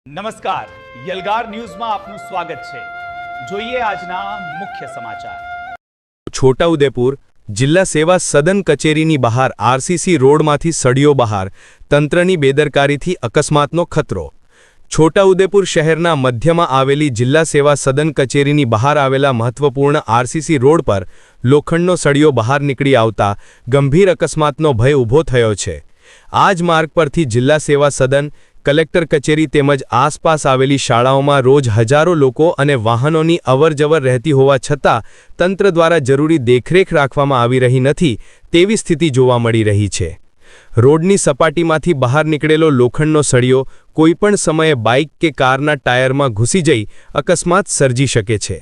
નમસ્કાર, યલગાર ન્યૂઝમાં આપનું સ્વાગત છે। જોઈએ આજના મુખ્ય સમાચાર। છોટાઉદેપુર જિલ્લા સેવા સદન કચેરીની બહાર આરસીસી રોડમાંથી સળિયો બહાર, તંત્રની બેદરકારીથી અકસ્માતનો ખતરો। છોટાઉદેપુર શહેરના મધ્યમાં આવેલી જિલ્લા સેવા સદન કચેરીની બહાર આવેલા મહત્વપૂર્ણ આરસીસી રોડ પર લોખંડનો સળિયો બહાર નીકળી આવતા ગંભીર અકસ્માતનો ભય ઊભો થયો છે। આ જ માર્ગ પરથી જિલ્લા સેવા સદન, કલેક્ટર કચેરી તેમજ આસપાસ આવેલી શાળાઓમાં રોજ હજારો લોકો અને વાહનોની અવરજવર રહેતી હોવા છતાં તંત્ર દ્વારા જરૂરી દેખરેખ રાખવામાં આવી રહી નથી તેવી સ્થિતિ જોવા મળી રહી છે। રોડની સપાટીમાંથી બહાર નીકળેલો લોખંડનો સળિયો કોઈપણ સમયે બાઇક કે કારના ટાયરમાં ઘૂસી જઈ અકસ્માત સર્જી શકે છે।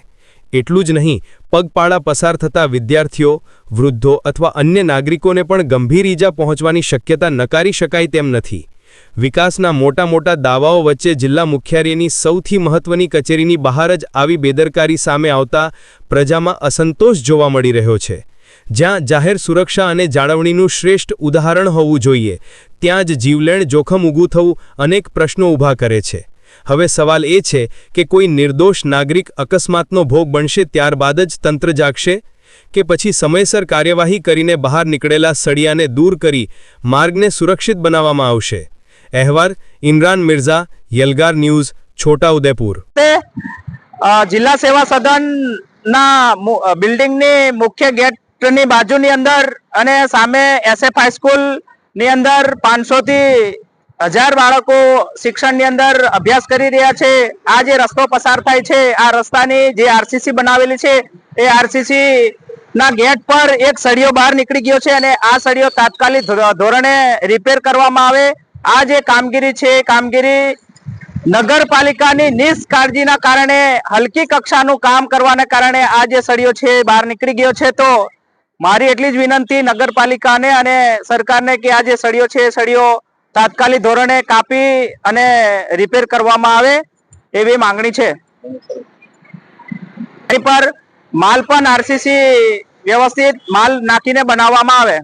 એટલું જ નહીં, પગપાળા પસાર થતા વિદ્યાર્થીઓ, વૃદ્ધો અથવા અન્ય નાગરિકોને પણ ગંભીર ઈજા પહોંચવાની શક્યતા નકારી શકાય તેમ નથી। વિકાસના મોટા દાવાઓ વચ્ચે જિલ્લા મુખ્યાલયની સૌથી મહત્વની કચેરીની બહાર જ આવી બેદરકારી સામે આવતા પ્રજામાં અસંતોષ જોવા મળી રહ્યો છે। જ્યાં જાહેર સુરક્ષા અને જાળવણીનું શ્રેષ્ઠ ઉદાહરણ હોવું જોઈએ, ત્યાં જ જીવલેણ જોખમ ઊભું થવું અનેક પ્રશ્નો ઊભા કરે છે। હવે સવાલ એ છે કે કોઈ નિર્દોષ નાગરિક અકસ્માતનો ભોગ બનશે ત્યારબાદ જ તંત્ર જાગશે કે પછી સમયસર કાર્યવાહી કરીને બહાર નીકળેલા સળિયાને દૂર કરી માર્ગને સુરક્ષિત બનાવવામાં આવશે। અહેવાલ ઇમરાન મિર્ઝા, યલગાર ન્યૂઝ, છોટાઉદેપુર। જિલ્લા સેવા સદનના બિલ્ડિંગની મુખ્ય ગેટની બાજુની અંદર અને સામે એસએફ હાઈસ્કૂલ ની અંદર 500 થી 1000 બાળકો શિક્ષણની અંદર અભ્યાસ કરી રહ્યા છે। આ જે રસ્તો પસાર થાય છે, આ રસ્તાની જે આરસીસી બનાવેલી છે એ આરસીસી ના ગેટ પર એક સળિયો બહાર નીકળી ગયો છે અને આ સળિયો તાત્કાલિક ધોરણે રિપેર કરવામાં આવે। આ જે કામગીરી છે, કામગીરી નગરપાલિકાની નિષ્કાળજીના કારણે, હલકી કક્ષાનું કામ કરવાના કારણે આ જે સળિયો છે બહાર નીકળી ગયો છે। તો મારી એટલી જ વિનંતી નગરપાલિકાને અને સરકારને કે આ જે સળિયો છે એ સળિયો તાત્કાલિક ધોરણે કાપી અને રિપેર કરવામાં આવે એવી માંગણી છે। પર માલ પણ આરસીસી વ્યવસ્થિત માલ નાખીને બનાવવામાં આવે।